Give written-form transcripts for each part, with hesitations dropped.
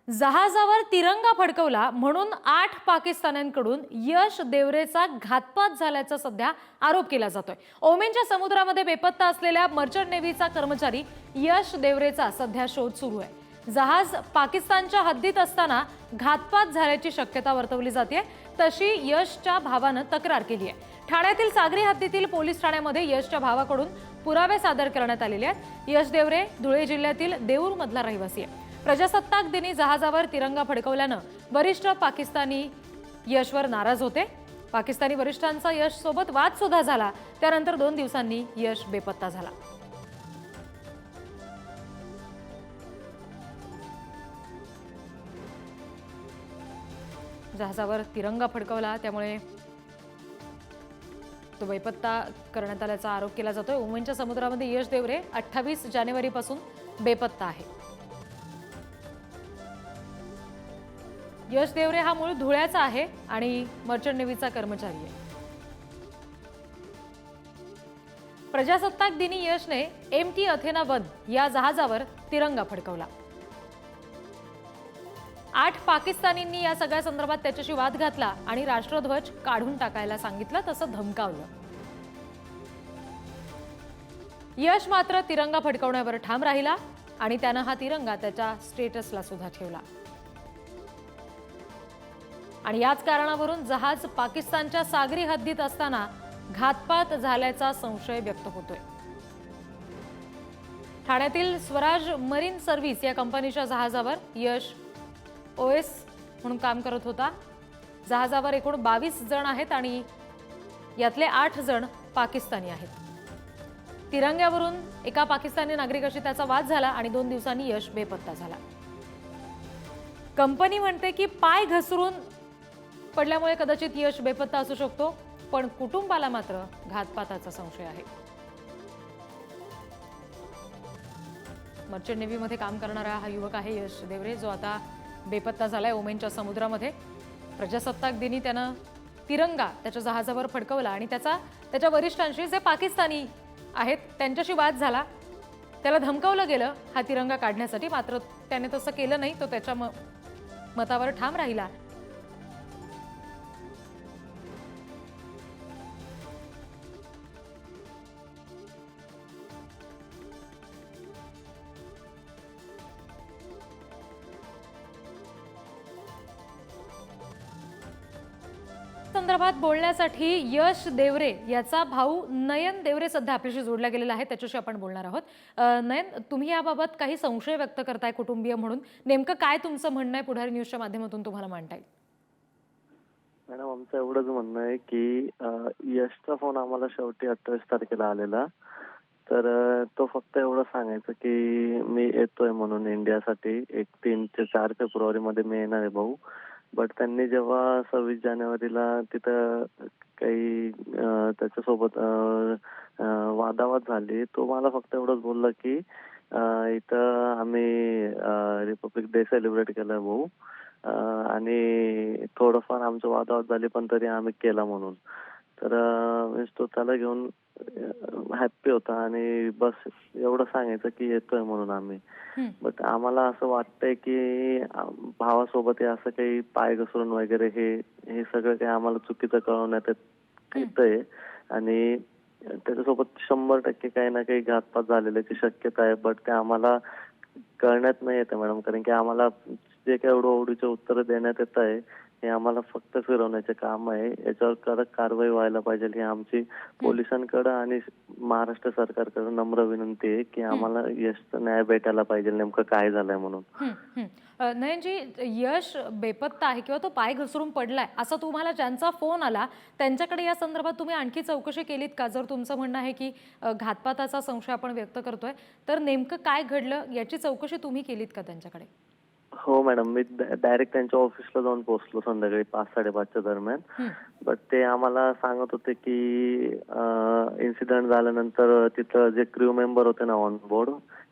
जहाजावर तिरंगा फडकवला म्हणून 8 पाकिस्तान्यांकडून यश देवरेचा घातपात झाल्याचा सध्या आरोप केला जातोय। ओमेनच्या समुद्रामध्ये बेपत्ता असलेल्या मर्चंट नेव्हीचा कर्मचारी यश देवरेचा सध्या शोध सुरू आहे। जहाज पाकिस्तानच्या हद्दीत असताना घातपात झाल्याची शक्यता वर्तवली जाते, तशी यशच्या भावानं तक्रार केली आहे। ठाण्यातील सागरी हद्दीतील पोलीस ठाण्यामध्ये यशच्या भावाकडून पुरावे सादर करण्यात आलेले आहेत। यश देवरे धुळे जिल्ह्यातील देऊर मधला रहिवासी आहे। प्रजासत्ताक दिनी जहाजावर तिरंगा फडकवल्यानं वरिष्ठ पाकिस्तानी यशवर नाराज होते। पाकिस्तानी वरिष्ठांचा यश सोबत वाद सुद्धा झाला। त्यानंतर 2 दिवसांनी यश बेपत्ता झाला। जहाजावर तिरंगा फडकवला त्यामुळे तो बेपत्ता करण्यात आल्याचा आरोप केला जातोय। ओमेनच्या समुद्रामध्ये यश देवरे 28 जानेवारीपासून बेपत्ता आहे। यश देवरे हा मूळ धुळ्याचा आहे आणि मर्चंट नेव्हीचा कर्मचारी आहे। प्रजासत्ताक दिनी यशने MT अथेना 1 या जहाजावर तिरंगा फडकवला। 8 पाकिस्तानींनी या सगळ्या संदर्भात त्याच्याशी वाद घातला आणि राष्ट्रध्वज काढून टाकायला सांगितलं, तसं धमकावलं। यश मात्र तिरंगा फडकवण्यावर ठाम राहिला आणि त्यानं हा तिरंगा त्याच्या स्टेटसला सुद्धा ठेवला आणि याच कारणावरून जहाज पाकिस्तानच्या सागरी हद्दीत असताना घातपात झाल्याचा संशय व्यक्त होतोय। ठाण्यातील स्वराज मरीन सर्व्हिस या कंपनीच्या जहाजावर यश OS म्हणून काम करत होता। जहाजावर एकूण 22 जण आहेत आणि यातले 8 जण पाकिस्तानी आहेत। तिरंग्यावरून एका पाकिस्तानी नागरिकाशी त्याचा वाद झाला आणि 2 दिवसांनी यश बेपत्ता झाला। कंपनी म्हणते की पाय घसरून पडल्यामुळे कदाचित यश बेपत्ता असू शकतो, पण कुटुंबाला मात्र घातपाताचा संशय आहे। मर्चंट नेव्हीमध्ये काम करणारा हा युवक आहे यश देवरे, जो आता बेपत्ता झालाय ओमेनच्या समुद्रामध्ये। प्रजासत्ताक दिनी त्यानं तिरंगा त्याच्या जहाजावर फडकवला आणि त्याच्या वरिष्ठांशी, जे पाकिस्तानी आहेत, त्यांच्याशी वाद झाला। त्याला धमकावलं गेलं हा तिरंगा काढण्यासाठी, मात्र त्याने तसं केलं नाही। तो त्याच्या मतावर ठाम राहिला। संदर्भात बोलण्यासाठी यश देवरे याचा भाऊ नयन देवरे सध्या आपल्याशी जोडला गेलेला आहे, त्याच्याशी आपण बोलणार आहोत। नयन, तुम्ही याबाबत काही संशय व्यक्त करताय कुटुंबीय म्हणून, नेमकं काय तुमचं म्हणणं आहे पुढारी न्यूजच्या माध्यमातून तुम्हाला मांडता येईल? मॅडम, आमचं एवढंच म्हणणं आहे की यशचा फोन आम्हाला शेवटी 28 तारखेला आलेला, तर तो फक्त एवढं सांगायचं की मी येतोय म्हणून इंडियासाठी, 3 ते 4 फेब्रुवारीमध्ये मी येणार आहे भाऊ। बट त्यांनी जेव्हा 26 जानेवारीला तिथं काही त्याच्यासोबत वादावाद झाली, तो मला फक्त एवढंच बोलला की इथं आम्ही रिपब्लिक डे सेलिब्रेट केलाय भाऊ, आणि थोडंफार आमचं वादावाद झाले पण तरी आम्ही केला म्हणून। तर तो त्याला घेऊन हॅप्पी होता आणि बस एवढं सांगायचं की येतोय म्हणून आम्ही। बट आम्हाला असं वाटतंय की भावासोबत हे असं काही पाय घसरून वगैरे हे सगळं काही आम्हाला चुकीचं कळवण्यात येतंय आणि त्याच्यासोबत 100% काही ना काही घातपात झालेल्याची शक्यता आहे। बट ते आम्हाला कळण्यात नाही येतं मॅडम, कारण की आम्हाला जे काही ओढीचे उत्तर देण्यात येत आहे हे आम्हाला फक्त फिरवण्याचे काम आहे। याच्यावर कडक कारवाई व्हायला पाहिजे ही आमची पोलिसांकडे आणि महाराष्ट्र सरकारकडे नम्र विनंती आहे की आम्हाला यशचा न्याय भेटायला पाहिजे, नेमकं काय झालंय म्हणून। नयनजी, यश बेपत्ता आहे किंवा तो पाय घसरून पडलाय असं तुम्हाला ज्यांचा फोन आला त्यांच्याकडे या संदर्भात तुम्ही आणखी चौकशी केलीत का? जर तुमचं म्हणणं आहे की घातपाताचा संशय आपण व्यक्त करतोय, तर नेमकं काय घडलं याची चौकशी तुम्ही केलीत का त्यांच्याकडे? हो मॅडम, मी डायरेक्ट त्यांच्या ऑफिसला जाऊन पोहोचलो संध्याकाळी 5-5:30च्या दरम्यान। बट ते आम्हाला सांगत होते की इन्सिडेंट झाल्यानंतर तिथं जे क्रू मेंबर होते ना ऑन बोर्ड,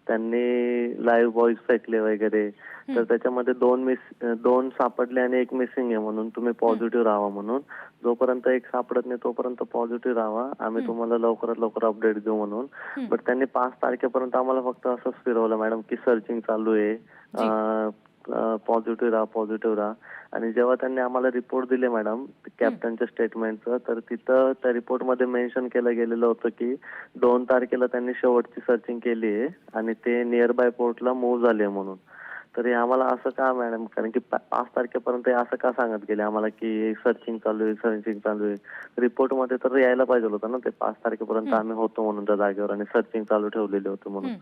त्यांनी लाईव्ह व्हॉइस फेकले वगैरे, तर त्याच्यामध्ये 2 सापडले आणि 1 मिसिंग आहे म्हणून तुम्ही पॉझिटिव्ह राहा म्हणून। जोपर्यंत 1 सापडत नाही तोपर्यंत पॉझिटिव्ह राहा, आम्ही तुम्हाला लवकरात लवकर अपडेट देऊ म्हणून। बट त्यांनी 5 तारखेपर्यंत आम्हाला फक्त असंच फिरवलं मॅडम की सर्चिंग चालू आहे, पॉझिटिव्ह राहा. आणि जेव्हा त्यांनी आम्हाला रिपोर्ट दिले मॅडम कॅप्टनच्या स्टेटमेंटचं, तर तिथं त्या रिपोर्टमध्ये मेन्शन केलं गेलेलं होतं की 2 तारखेला त्यांनी शेवटची सर्चिंग केली आहे आणि ते नियर बाय पोर्टला मूव्ह झाले म्हणून. तर हे आम्हाला असं का मॅडम, कारण की 5 तारखेपर्यंत हे असं का सांगत गेले आम्हाला की सर्चिंग चालू आहे. रिपोर्टमध्ये तर यायला पाहिजे होतं ना ते 5 तारखेपर्यंत आम्ही होतो म्हणून त्या जागेवर आणि सर्चिंग चालू ठेवलेली होती म्हणून.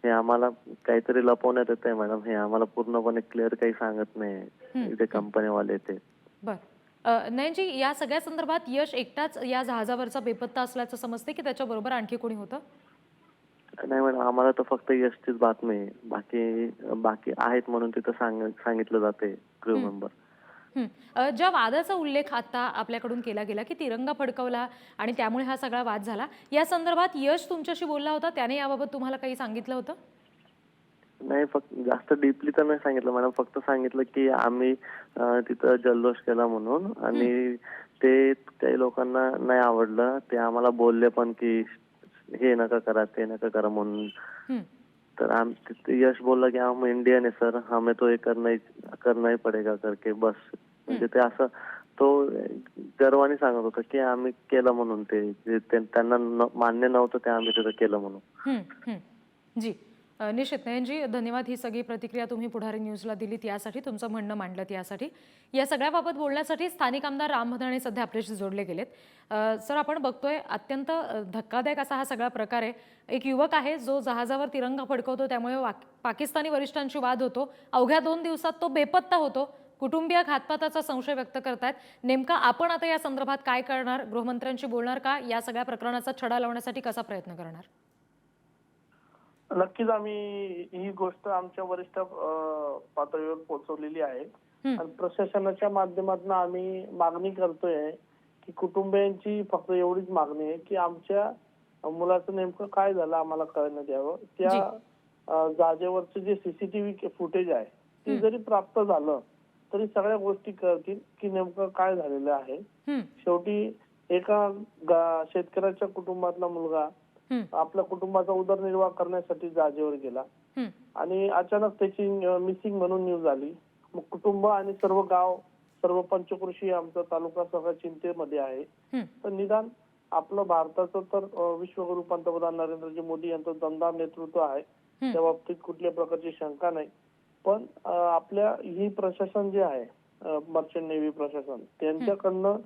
हे आम्हाला काहीतरी लपवण्यात येत आहे मॅडम. हे आम्हाला पूर्णपणे क्लिअर काही सांगत नाही इथे कंपनीवाले ते. बर नयनजी, या सगळ्या संदर्भात यश एकटाच या जहाजावरचा बेपत्ता असल्याचं समजते की त्याच्याबरोबर आणखी कोणी होतं? नाही मॅडम, आम्हाला तर फक्त यशचीच बातमी आहे. बाकी आहेत म्हणून तिथं सांगितलं जाते क्रू मेंबर. ज्या वादाचा उल्लेख आता आपल्याकडून केला गेला की तिरंगा फडकवला आणि त्यामुळे हा सगळा वाद झाला, या संदर्भात यश तुमच्याशी बोलला होता, त्याने याबाबत तुम्हाला काही सांगितलं होतं? नाही, फक्त जास्त डीपली तर नाही सांगितलं मॅडम. फक्त सांगितलं की आम्ही तिथं जल्लोष केला म्हणून आणि ते काही लोकांना नाही आवडलं. ते आम्हाला बोलले पण की हे नका करा, ते नका करा म्हणून. तर यश बोलला की हम इंडियन है सर, हमें तो ये करना ही पडेगा करके बस. म्हणजे ते असं तो गर्वाने सांगत होता की आम्ही केलं म्हणून. ते त्यांना मान्य नव्हतं ते आम्ही तिथं केलं म्हणून. जी निश्चित नयनजी, धन्यवाद. ही सगळी प्रतिक्रिया तुम्ही पुढारी न्यूजला दिलीत यासाठी, तुमचं म्हणणं मांडलं यासाठी. या सगळ्याबाबत बोलण्यासाठी स्थानिक आमदार राम भदाणे सध्या आपल्याशी जोडले गेलेत. सर, आपण बघतोय अत्यंत धक्कादायक असा हा सगळा प्रकार आहे. एक युवक आहे जो जहाजावर तिरंगा फडकवतो, त्यामुळे पाकिस्तानी वरिष्ठांशी वाद होतो. अवघ्या 2 दिवसात तो बेपत्ता होतो. कुटुंबीय घातपाताचा संशय व्यक्त करतायत. नेमका आपण आता या संदर्भात काय करणार? गृहमंत्र्यांशी बोलणार का? या सगळ्या प्रकरणाचा छडा लावण्यासाठी कसा प्रयत्न करणार? नक्कीच आम्ही ही गोष्ट आमच्या वरिष्ठ पातळीवर पोहोचवलेली आहे आणि प्रशासनाच्या माध्यमातून आम्ही मागणी करतोय की कुटुंबियांची फक्त एवढीच मागणी आहे की आमच्या मुलाचं नेमकं काय झालं आम्हाला कळण्यात यावं. त्या जागेवरचं जे सीसीटीव्ही फुटेज आहे ते जरी प्राप्त झालं तरी सगळ्या गोष्टी कळतील की नेमकं काय झालेलं आहे. शेवटी एका शेतकऱ्याच्या कुटुंबातला मुलगा आपल्या कुटुंबाचा उदरनिर्वाह करण्यासाठी जागेवर गेला आणि अचानक त्याची मिसिंग म्हणून न्यूज आली. मग कुटुंब आणि सर्व गाव, सर्व पंचक्रोशी, आमचा तालुका सगळा चिंतेमध्ये आहे. तर निदान आपलं भारताचं तर विश्वगुरु पंतप्रधान नरेंद्रजी मोदी यांचं दमदार नेतृत्व आहे, त्या बाबतीत कुठल्या प्रकारची शंका नाही. पण आपल्या ही प्रशासन जे आहे मर्चंट नेव्ही प्रशासन, त्यांच्याकडनं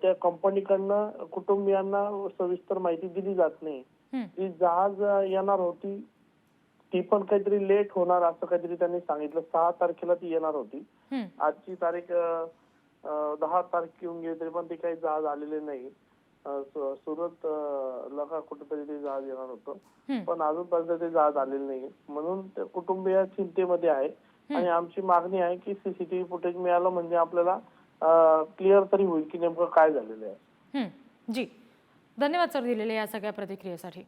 त्या कंपनीकडनं कुटुंबियांना सविस्तर माहिती दिली जात नाही. जी जहाज येणार होती ती पण काहीतरी लेट होणार असं काहीतरी त्यांनी सांगितलं. 6 तारखेला ती येणार होती. आजची तारीख 10 तारीख येऊन गेली तरी पण ते काही जहाज आलेले नाही. सुरत ला कुठेतरी ते जहाज येणार होतं, पण अजूनपर्यंत ते जहाज आलेलं नाही. म्हणून कुटुंबीय चिंतेमध्ये आहे आणि आमची मागणी आहे की सीसीटीव्ही फुटेज मिळालं म्हणजे आपल्याला क्लिअर तरी होईल की नेमकं काय झालेलं आहे. जी, धन्यवाद सर दिलेल्या या सगळ्या प्रतिक्रियेसाठी.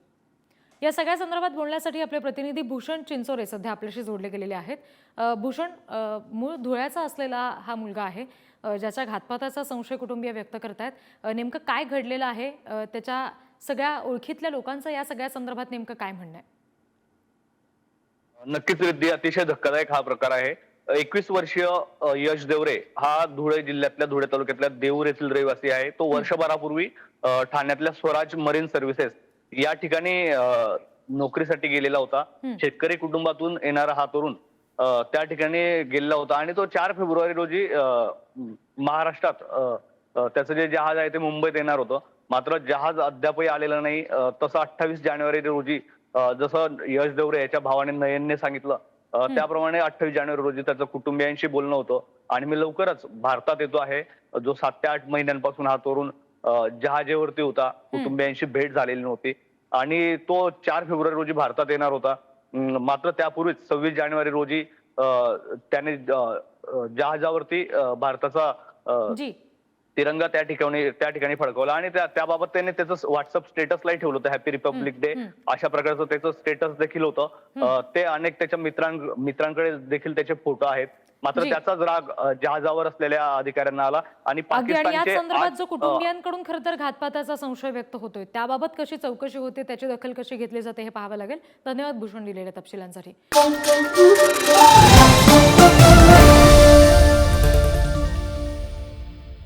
या सगळ्या संदर्भात बोलण्यासाठी आपले प्रतिनिधी भूषण चिंचोरे सध्या आपल्याशी जोडले गेलेले आहेत. भूषण, मूळ धुळ्याचा असलेला हा मुलगा आहे ज्याच्या घातपाताचा संशय कुटुंबीय व्यक्त करतायत. नेमकं काय घडलेलं आहे? त्याच्या सगळ्या ओळखीतल्या लोकांचं या सगळ्या संदर्भात नेमकं काय म्हणणं आहे? नक्कीच विद्या, अतिशय धक्कादायक हा प्रकार आहे. 21 वर्षीय यश देवरे हा धुळे जिल्ह्यातल्या धुळे तालुक्यातल्या देऊर येथील रहिवासी आहे. तो वर्षभरापूर्वी ठाण्यातल्या स्वराज मरीन सर्व्हिसेस या ठिकाणी नोकरीसाठी गेलेला होता. शेतकरी कुटुंबातून येणारा हा तरुण त्या ठिकाणी गेलेला होता आणि तो 4 फेब्रुवारी रोजी महाराष्ट्रात त्याचं जे जहाज आहे ते मुंबईत येणार होतं. मात्र जहाज अद्यापही आलेलं नाही. तसं 28 जानेवारी रोजी जसं यश देवरे याच्या भावाने नयनने सांगितलं त्याप्रमाणे 28 जानेवारी रोजी त्याचं कुटुंबियांशी बोलणं होतं आणि मी लवकरच भारतात येतो आहे. जो 7 ते 8 महिन्यांपासून हा तरुण जहाजेवरती होता, कुटुंबियांशी भेट झालेली नव्हती आणि तो 4 फेब्रुवारी रोजी भारतात येणार होता. मात्र त्यापूर्वीच 26 जानेवारी रोजी त्याने जहाजावरती भारताचा तिरंगा त्या ठिकाणी फडकवला आणि त्याबाबत त्याने त्याचं व्हॉट्सअप स्टेटसलाही ठेवलं होतं, हॅपी रिपब्लिक डे अशा प्रकारचं त्याचं स्टेटस देखील होतं. ते अनेक त्याच्या मित्रांकडे देखील त्याचे फोटो आहेत. मात्र त्याचाच राग जहाजावर असलेल्या अधिकाऱ्यांना आला आणि पाकिस्तानच्या संदर्भात जो कुटुंबियांकडून खरं तर घातपाताचा संशय व्यक्त होतोय त्याबाबत कशी चौकशी होते, त्याची दखल कशी घेतली जाते हे पाहावं लागेल. धन्यवाद भूषण दिलेल्या तपशिलांसाठी.